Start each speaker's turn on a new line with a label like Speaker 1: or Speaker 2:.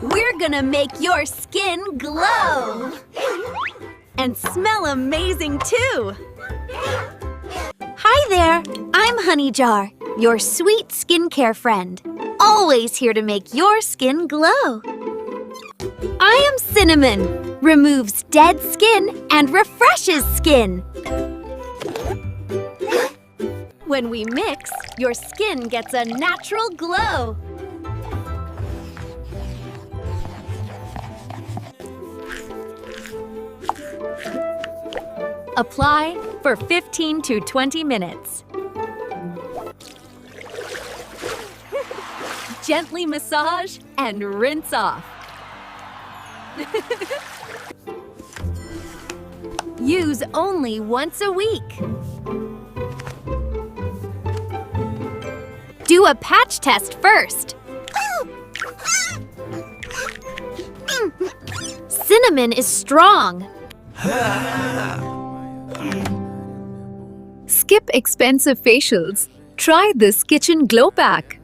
Speaker 1: We're gonna make your skin glow! And smell amazing too! Hi there! I'm Honey Jar, your sweet skincare friend. Always here to make your skin glow. I am Cinnamon, removes dead skin and refreshes skin. When we mix, your skin gets a natural glow. Apply for 15 to 20 minutes. Gently massage and rinse off. Use only once a week. Do a patch test first. Cinnamon is strong.
Speaker 2: Skip expensive facials. Try this Kitchen Glow Pack.